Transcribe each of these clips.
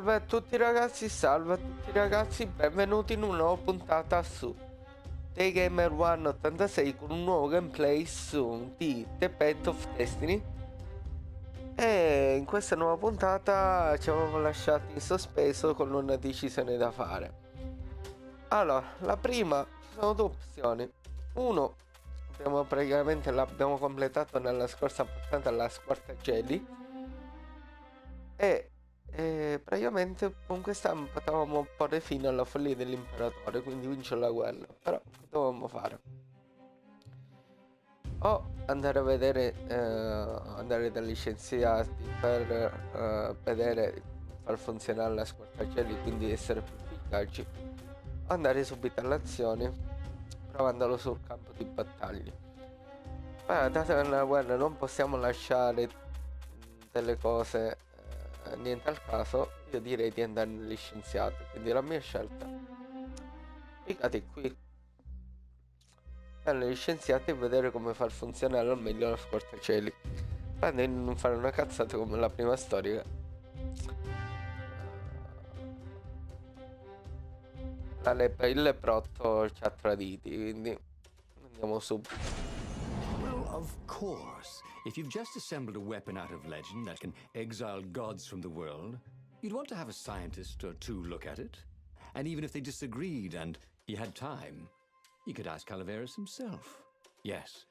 Salve a tutti ragazzi, benvenuti in una nuova puntata su The Gamer 186 con un nuovo gameplay su di The Path of Destiny. E in questa nuova puntata ci avevamo lasciati in sospeso con una decisione da fare. Allora, la prima, ci sono due opzioni. Uno, l'abbiamo completato nella scorsa puntata la squartageli e praticamente con questa potevamo porre fine alla follia dell'imperatore, quindi vincere la guerra. Però che dovevamo fare? O andare a vedere, andare dagli scienziati per vedere, far funzionare la squartageli, quindi essere più efficaci, o andare subito all'azione provandolo sul campo di battaglia. Ma dato che nella guerra non possiamo lasciare delle cose niente al caso, io direi di andare negli scienziati, quindi la mia scelta piccati qui negli scienziati e vedere come far funzionare al meglio la squartacieli, prende di non fare una cazzata come la prima storia. Il leprotto ci ha traditi, quindi andiamo subito. Well, of course. If you've just assembled a weapon out of legend that can exile gods from the world, you'd want to have a scientist or two look at it. And even if they disagreed and you had time, you could ask Calaveras himself. Yes,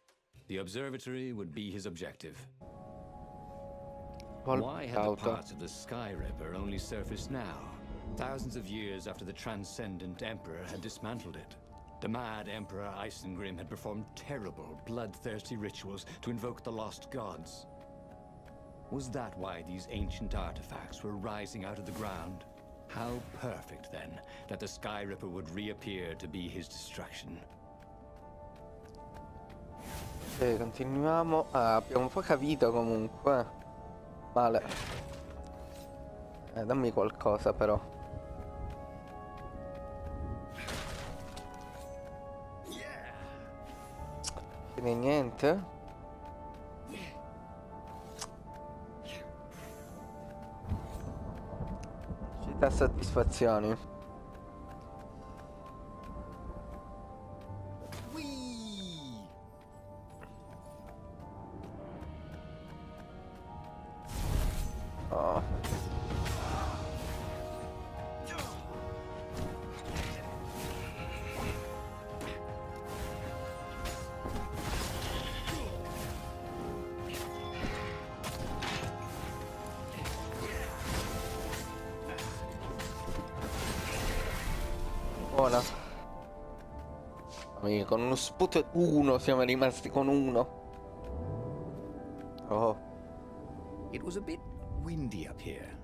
the observatory would be his objective. Why had the parts of the Sky Ripper only surfaced now, thousands of years after the Transcendent Emperor had dismantled it? The mad Emperor Isengrim had performed terrible, bloodthirsty rituals to invoke the lost gods. Was that why these ancient artifacts were rising out of the ground? How perfect, then, that the Sky Ripper would reappear to be his destruction. Continuiamo. Abbiamo un po' capito comunque. Male. Dammi qualcosa però. Quindi niente. Ci dà soddisfazioni. Oh. Buona. Con uno sputo 1 siamo rimasti con 1. Oh. It was a bit windy up here.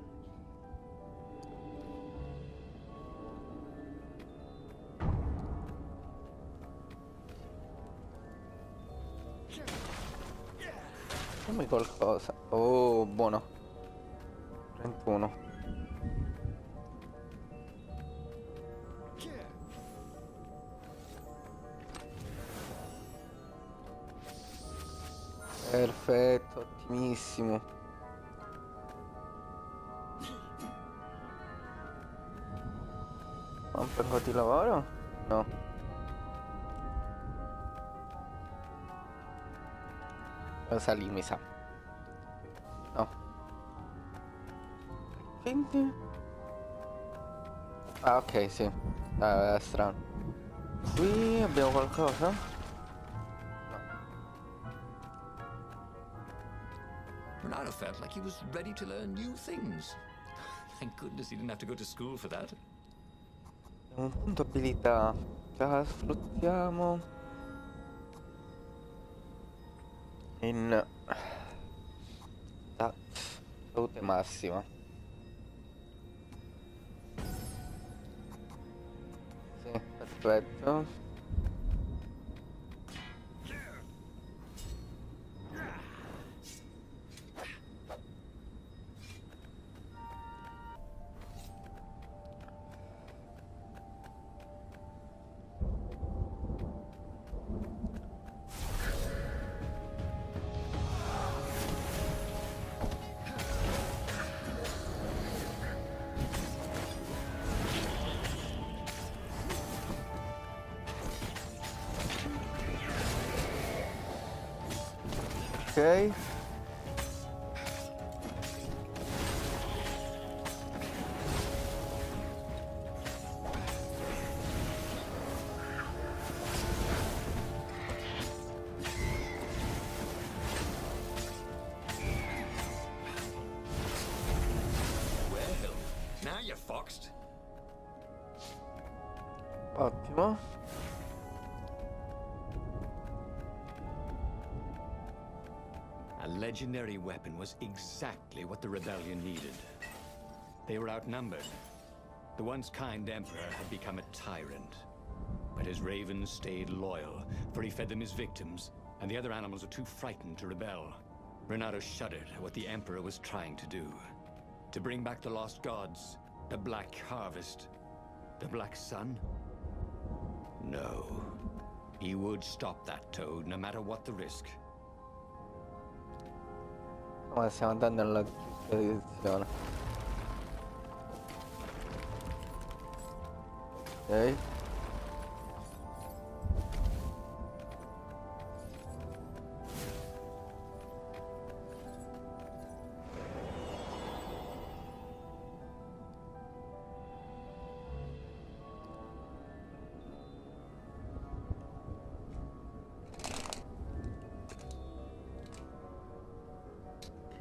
Dammi qualcosa. Oh, buono. 31. Perfetto, ottimissimo. Un po' di lavoro? No. Cosa lì mi sa. No. Quindi? Ah, ok, sì. È strano. Qui abbiamo qualcosa? Ronaldo felt like he was ready to learn new things. Thank goodness he didn't have to go to school for that. Un punto abilità. La sfruttiamo in salute massima. Sì, perfetto. Ok. Well, now you're foxed. Ottimo. A legendary weapon was exactly what the rebellion needed. They were outnumbered. The once kind emperor had become a tyrant. But his ravens stayed loyal, for he fed them his victims, and the other animals were too frightened to rebel. Renato shuddered at what the emperor was trying to do. To bring back the lost gods, the Black Harvest, the Black Sun? No. He would stop that toad, no matter what the risk. Ma stiamo andando nella giusta direzione. Ok.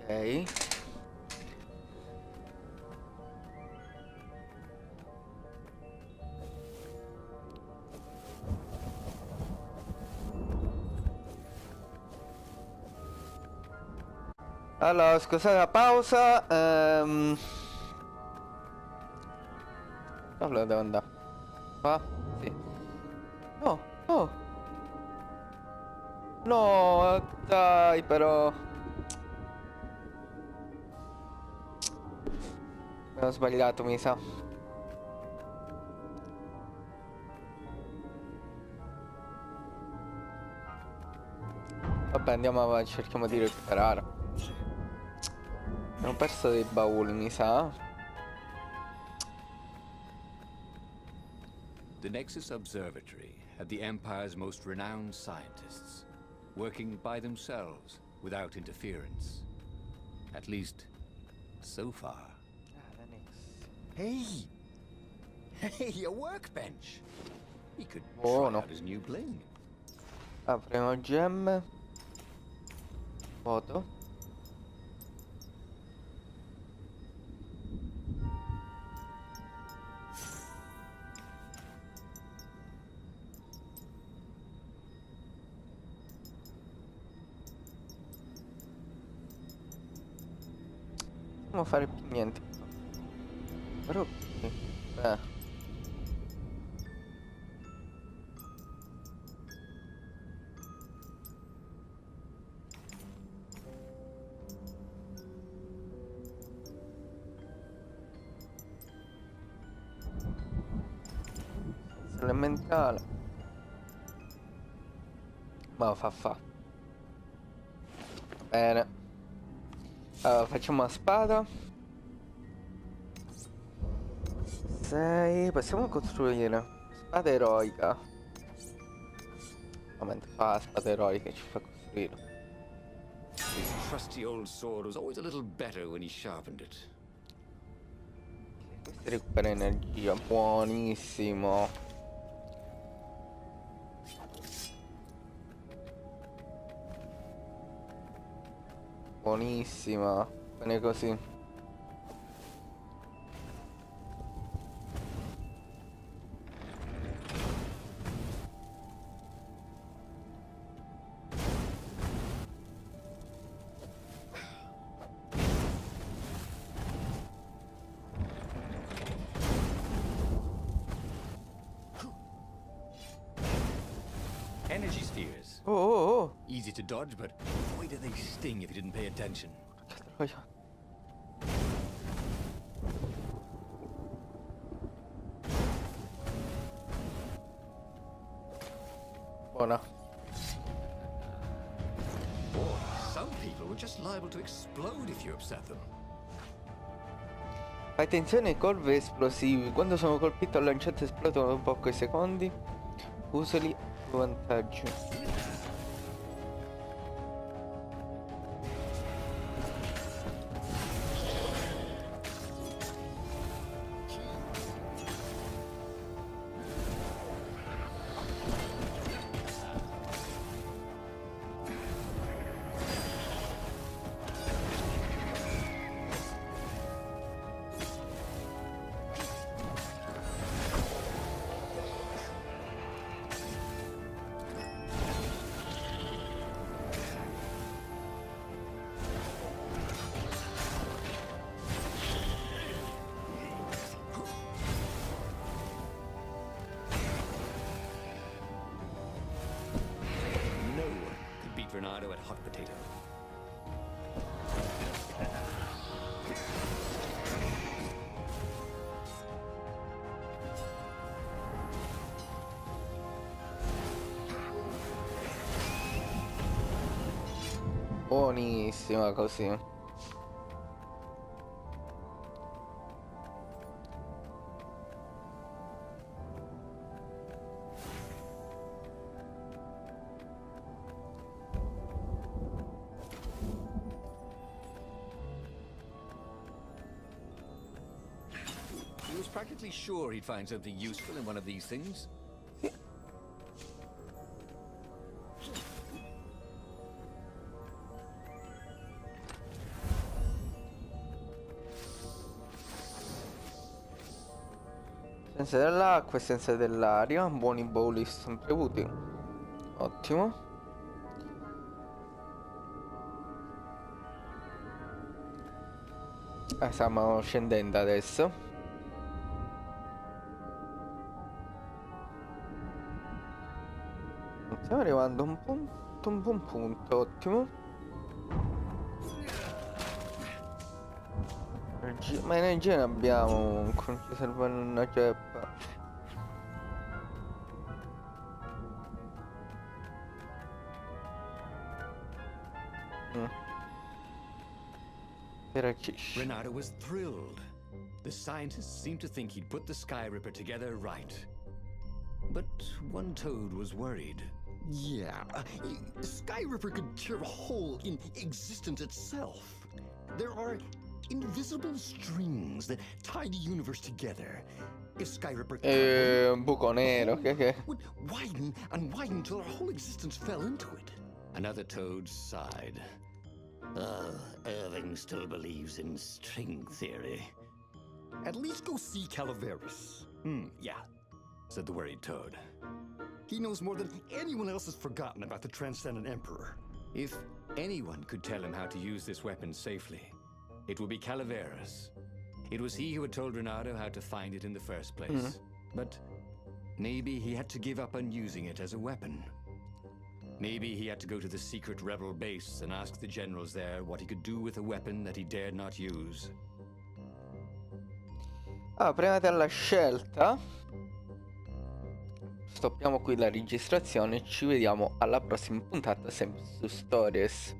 Ok. Allora, scusate la pausa. Dove devo andare? Qua? Sì. No, no. No, dai, però. Ho sbagliato, mi sa. Vabbè, andiamo avanti, cerchiamo di recuperare. Abbiamo perso dei bauli, mi sa. The Nexus Observatory had the Empire's most renowned scientists, working by themselves without interference. At least, so far. Hey! Hey, a workbench! He could try Buono. out his new bling. Apriamo gemme. Foto. Non fare più niente. Però qui. Elementale. Ma fa. Bene. Allora, facciamo la spada. 6. Possiamo costruire spada eroica. Momento fa la spada eroica ci fa costruire. His trusty old sword was always a little better when he sharpened it. Questo recupera energia. Buonissimo. Buonissima. Bene così. Energy spheres. Oh. Easy to dodge, but boy do they sting if you didn't pay attention. Che troia. Buona. Boy, some people were just liable to explode if you upset them. Fai attenzione ai colpi esplosivi. Quando sono colpito o lanciato esplodono dopo pochi secondi. Usali a tuo vantaggio. hot potato. Buonissima così. He was practically sure he'd find something useful in one of these things. Senza dell'acqua e senza dell'aria, buoni bauli sempre utili. Ottimo. Stiamo scendendo adesso. Stiamo arrivando a un buon punto, ottimo. Ma energia ne abbiamo comunque, non ci serve una ceppa. Renato was thrilled. The scientists seemed to think he'd put the Sky Ripper together right. But one toad was worried. Yeah, Sky Ripper could tear a hole in existence itself. There are invisible strings that tie the universe together. If Sky Ripper un buco nero, che would widen and widen till our whole existence fell into it. Another toad sighed. Irving still believes in string theory. At least go see Calaveras. Yeah, said the worried toad. He knows more than anyone else has forgotten about the Transcendent Emperor. If anyone could tell him how to use this weapon safely, it would be Calaveras. It was he who had told Renato how to find it in the first place. But maybe he had to give up on using it as a weapon. Maybe he had to go to the secret rebel base and ask the generals there what he could do with a weapon that he dared not use. Prima della scelta stoppiamo qui la registrazione. Ci vediamo alla prossima puntata sempre su Stories.